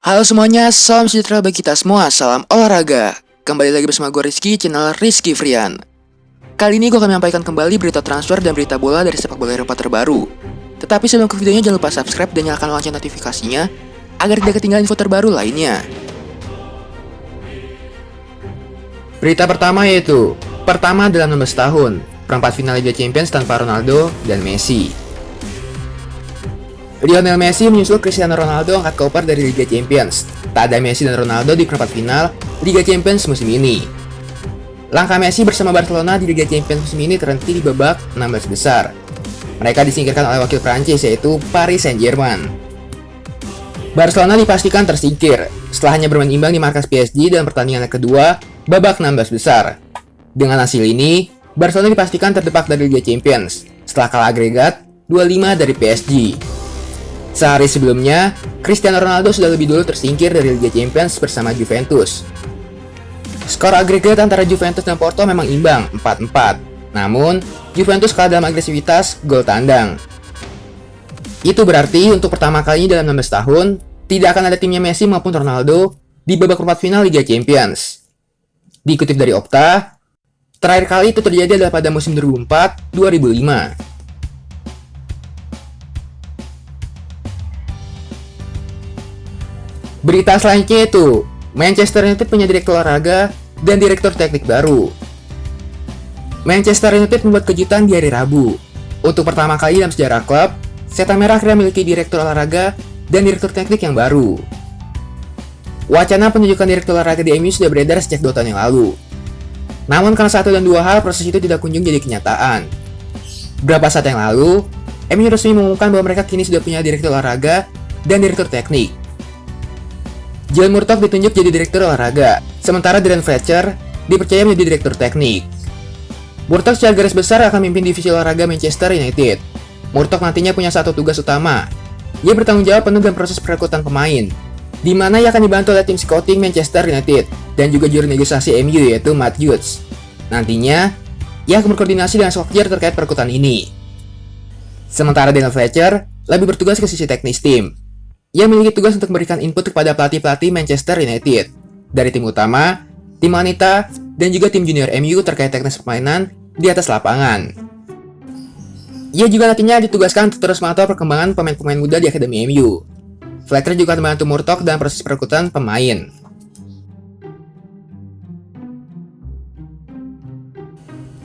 Halo semuanya, salam sejahtera bagi kita semua, salam olahraga. Kembali lagi bersama gue Rizky, channel Rizky Frian. Kali ini gue akan menyampaikan kembali berita transfer dan berita bola dari sepak bola Eropa terbaru. Tetapi sebelum ke videonya jangan lupa subscribe dan nyalakan lonceng notifikasinya agar tidak ketinggalan info terbaru lainnya. Berita pertama yaitu pertama dalam 16 tahun, perempat final Liga Champions tanpa Ronaldo dan Messi. Lionel Messi menyusul Cristiano Ronaldo angkat koper dari Liga Champions. Tak ada Messi dan Ronaldo di perempat final Liga Champions musim ini. Langkah Messi bersama Barcelona di Liga Champions musim ini terhenti di babak 16 besar. Mereka disingkirkan oleh wakil Prancis yaitu Paris Saint-Germain. Barcelona dipastikan tersingkir setelah hanya bermain imbang di markas PSG dalam pertandingan kedua babak 16 besar. Dengan hasil ini, Barcelona dipastikan terdepak dari Liga Champions setelah kalah agregat 2-5 dari PSG. Sehari sebelumnya, Cristiano Ronaldo sudah lebih dulu tersingkir dari Liga Champions bersama Juventus. Skor agregat antara Juventus dan Porto memang imbang 4-4. Namun, Juventus kalah dalam agresivitas gol tandang. Itu berarti untuk pertama kalinya dalam 16 tahun, tidak akan ada timnya Messi maupun Ronaldo di babak perempat final Liga Champions. Dikutip dari Opta, terakhir kali itu terjadi adalah pada musim 2004-2005. Berita selanjutnya itu, Manchester United punya direktur olahraga dan direktur teknik baru. Manchester United membuat kejutan di hari Rabu. Untuk pertama kali dalam sejarah klub, Setan Merah akhirnya memiliki direktur olahraga dan direktur teknik yang baru. Wacana penunjukan direktur olahraga di MU sudah beredar sejak 2 tahun yang lalu. Namun karena satu dan dua hal, proses itu tidak kunjung jadi kenyataan. Beberapa saat yang lalu, MU resmi mengumumkan bahwa mereka kini sudah punya direktur olahraga dan direktur teknik. John Murtough ditunjuk jadi direktur olahraga, sementara Darren Fletcher dipercaya menjadi direktur teknik. Murtough secara garis besar akan memimpin divisi olahraga Manchester United. Murtough nantinya punya satu tugas utama. Ia bertanggung jawab penuh dalam proses perekrutan pemain, di mana ia akan dibantu oleh tim scouting Manchester United dan juga juru negosiasi MU yaitu Matt Hughes. Nantinya, ia akan berkoordinasi dengan Solskjaer terkait perekrutan ini. Sementara Darren Fletcher lebih bertugas ke sisi teknis tim. Ia memiliki tugas untuk memberikan input kepada pelatih-pelatih Manchester United dari tim utama, tim wanita, dan juga tim junior MU terkait teknis permainan di atas lapangan. Ia juga nantinya ditugaskan untuk terus memantau perkembangan pemain-pemain muda di Akademi MU. Fletcher juga akan membantu Murtough dalam proses perekrutan pemain.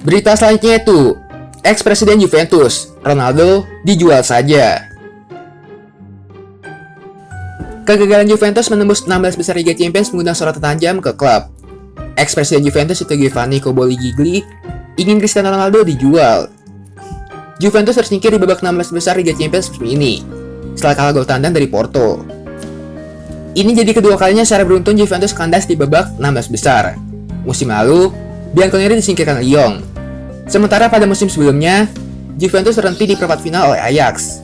Berita selanjutnya itu, ex-presiden Juventus, Ronaldo, dijual saja. Kegagalan Juventus menembus 16 besar Liga Champions mengundang sorotan tajam ke klub. Ex-presiden Juventus itu Giovanni Cobolli ingin Cristiano Ronaldo dijual. Juventus tersingkir di babak 16 besar Liga Champions musim ini, setelah kalah gol tandang dari Porto. Ini jadi kedua kalinya secara beruntun Juventus kandas di babak 16 besar. Musim lalu, Bianconeri disingkirkan Lyon. Sementara pada musim sebelumnya, Juventus terhenti di perempat final oleh Ajax.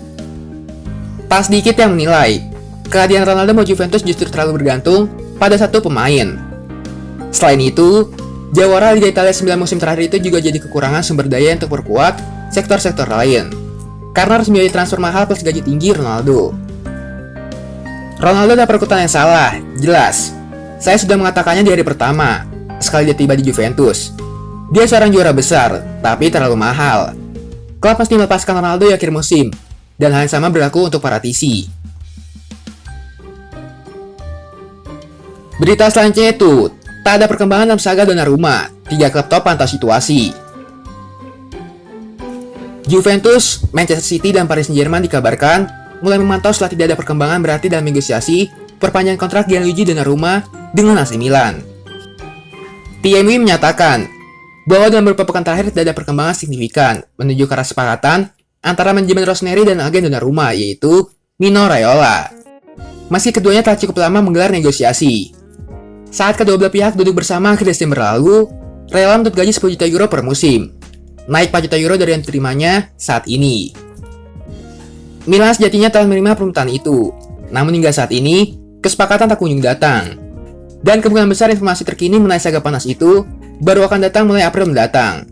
Tak sedikit yang menilai, kehadiran Ronaldo mau Juventus justru terlalu bergantung pada satu pemain. Selain itu, jawara Liga Italia 9 musim terakhir itu juga jadi kekurangan sumber daya untuk memperkuat sektor-sektor lain. Karena harus membiayai transfer mahal plus gaji tinggi Ronaldo. Ronaldo ada perekrutan yang salah, jelas. Saya sudah mengatakannya di hari pertama, sekali dia tiba di Juventus. Dia seorang juara besar, tapi terlalu mahal. Klub pasti melepaskan Ronaldo di akhir musim, dan hal yang sama berlaku untuk para TC. Berita selanjutnya itu, tak ada perkembangan dalam saga Donnarumma, 3 klub top pantau situasi. Juventus, Manchester City, dan Paris Saint-Germain dikabarkan mulai memantau setelah tidak ada perkembangan berarti dalam negosiasi perpanjangan kontrak Gianluigi Donnarumma dengan AC Milan. TMW menyatakan bahwa dalam beberapa pekan terakhir tidak ada perkembangan signifikan menuju ke arah kesepakatan antara manajemen Rossoneri dan agen Donnarumma yaitu Mino Raiola. Meski keduanya telah cukup lama menggelar negosiasi. Saat kedua belah pihak duduk bersama akhir Desember lalu, Raiola menuntut gaji 10 juta euro per musim, naik 4 juta euro dari yang diterimanya saat ini. Milan sejatinya telah menerima permintaan itu, namun hingga saat ini, kesepakatan tak kunjung datang. Dan kemungkinan besar informasi terkini mengenai saga panas itu baru akan datang mulai April mendatang.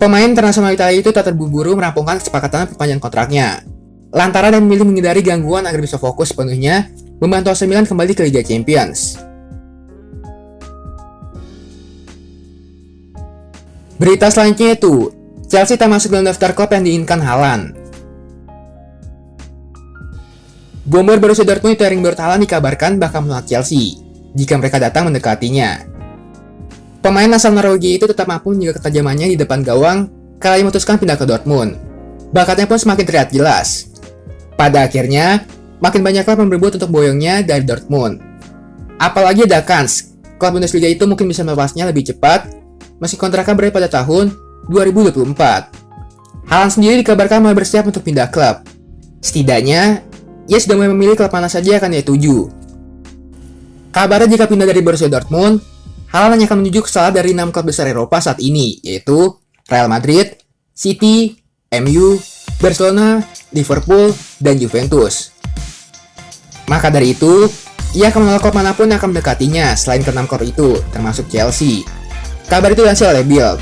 Pemain internasional Italia itu tak terburu-buru merampungkan kesepakatan perpanjangan kontraknya, lantaran memilih menghindari gangguan agar bisa fokus sepenuhnya membantu AC Milan kembali ke Liga Champions. Berita selanjutnya itu, Chelsea tak masuk dalam daftar klub yang diinginkan Haaland. Bomber Borussia Dortmund Erling Braut Haaland dikabarkan bakal menolak Chelsea jika mereka datang mendekatinya. Pemain asal Norwegia itu tetap mampu menjaga ketajamannya di depan gawang kala memutuskan pindah ke Dortmund. Bakatnya pun semakin terlihat jelas. Pada akhirnya, makin banyak klub yang berebut untuk boyongnya dari Dortmund. Apalagi ada kans, klub Bundesliga itu mungkin bisa melepasnya lebih cepat meski kontraknya berakhir pada tahun 2024. Haaland sendiri dikabarkan mulai bersiap untuk pindah klub. Setidaknya, ia sudah mulai memilih klub mana saja akan ia tuju. Kabarnya jika pindah dari Borussia Dortmund, Haaland hanya akan menuju ke salah dari 6 klub besar Eropa saat ini, yaitu Real Madrid, City, MU, Barcelona, Liverpool, dan Juventus. Maka dari itu, ia akan menolak klub manapun yang akan mendekatinya selain ke-6 klub itu, termasuk Chelsea. Kabar itu dilansir oleh Bild.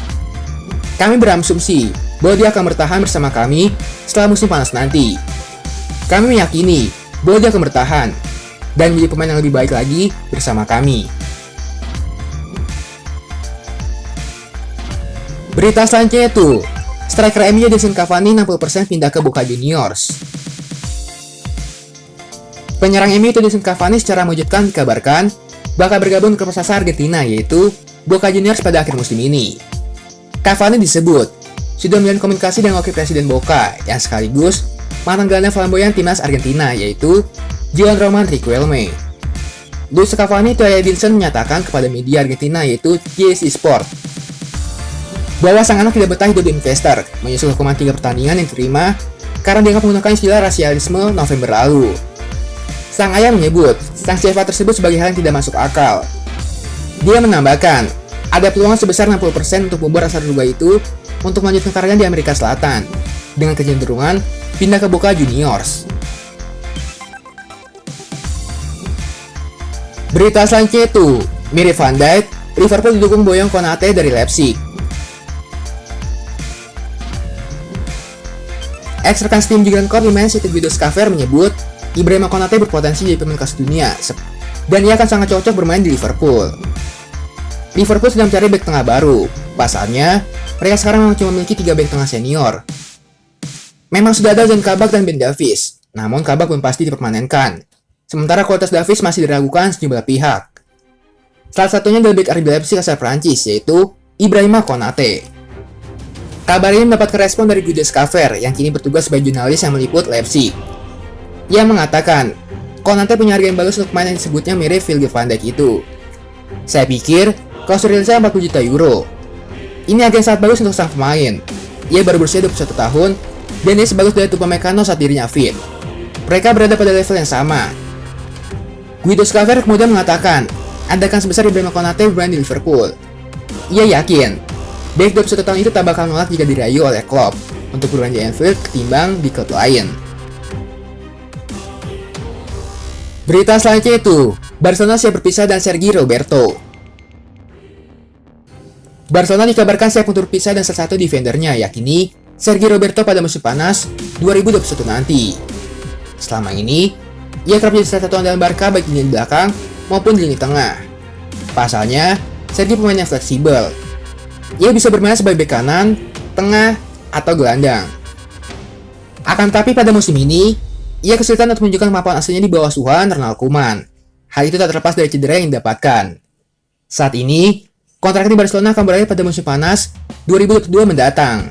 Kami berasumsi bahwa dia akan bertahan bersama kami setelah musim panas nanti. Kami meyakini bahwa dia akan bertahan dan menjadi pemain yang lebih baik lagi bersama kami. Berita selanjutnya itu, striker MU Edinson Cavani 60% pindah ke Boca Juniors. Penyerang MU Edinson Cavani secara mengejutkan dikabarkan bakal bergabung ke raksasa Argentina yaitu Boca Juniors pada akhir musim ini. Cavani disebut sudah menjalin komunikasi dengan wakil presiden Boca yang sekaligus mantan gelandang flamboyan timnas Argentina yaitu Juan Roman Riquelme. Luis Cavani itu Edinson menyatakan kepada media Argentina yaitu JC Sport bahwa sang anak tidak betah hidup di Manchester menyusul hukuman 3 pertandingan yang diterima karena dianggap menggunakan istilah rasialisme November lalu. Sang ayah menyebut sang CFA tersebut sebagai hal yang tidak masuk akal. Dia menambahkan, ada peluang sebesar 60% untuk bomber asal Uruguay itu untuk melanjutkan karirnya di Amerika Selatan dengan kecenderungan pindah ke Boca Juniors. Berita selanjutnya itu, mirip Van Dijk, Liverpool didukung boyong Konate dari Leipzig. Ex-rekan tim Jurgen Klopp di Man City Guido Scafer menyebut Ibrahima Konate berpotensi jadi pemain kelas dunia dan ia akan sangat cocok bermain di Liverpool. Liverpool sedang mencari bek tengah baru. Pasalnya, mereka sekarang memang cuma memiliki 3 bek tengah senior. Memang sudah ada Jan Kabak dan Ben Davies, namun Kabak belum pasti dipermanenkan. Sementara kualitas Davies masih diragukan sejumlah pihak. Salah satunya adalah bek RB Leipzig asal Prancis yaitu Ibrahima Konate. Kabar ini mendapat respon dari Guido Scafer yang kini bertugas sebagai jurnalis yang meliput Leipzig. Ia mengatakan, Konate punya harga yang bagus untuk pemain yang disebutnya mirip Virgil van Dijk itu. Saya pikir, klausul realnya 40 juta euro. Ini harga yang sangat bagus untuk sang pemain. Ia baru berusia 21 tahun, dan ia sebagus dari Upamecano saat dirinya fit. Mereka berada pada level yang sama. Guido Scafer kemudian mengatakan, ada kan sebesar Ibrahima Konate bermain di Liverpool. Ia yakin, bek 21 tahun itu tak bakal menolak jika dirayu oleh Klopp untuk bermain di Anfield ketimbang di klub lain. Berita selanjutnya itu, Barcelona siap berpisah dan Sergi Roberto. Barcelona dikabarkan siap untuk berpisah dan salah satu defendernya yakini Sergi Roberto pada musim panas 2021 nanti. Selama ini, ia kerap menjadi salah satu andalan Barca baik di lini belakang maupun di lini tengah. Pasalnya, Sergi pemain yang fleksibel. Ia bisa bermain sebagai bek kanan, tengah, atau gelandang. Akan tetapi pada musim ini, ia kesulitan untuk menunjukkan kemampuan aslinya di bawah asuhan Ronald Koeman. Hal itu tak terlepas dari cedera yang didapatkan. Saat ini, kontrak di Barcelona akan berakhir pada musim panas 2022 mendatang.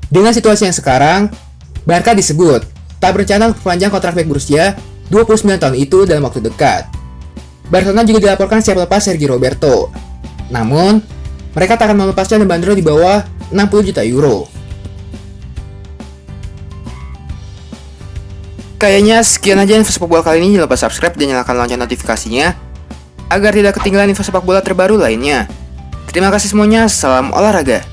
Dengan situasi yang sekarang, Barca disebut tak berencana untuk perpanjang kontrak bek berusia 29 tahun itu dalam waktu dekat. Barcelona juga dilaporkan siap lepas Sergi Roberto. Namun, mereka tak akan melepasnya dan bandrol di bawah 60 juta euro. Kayaknya sekian aja info sepak bola kali ini. Jangan lupa subscribe dan nyalakan lonceng notifikasinya agar tidak ketinggalan info sepak bola terbaru lainnya. Terima kasih semuanya, salam olahraga.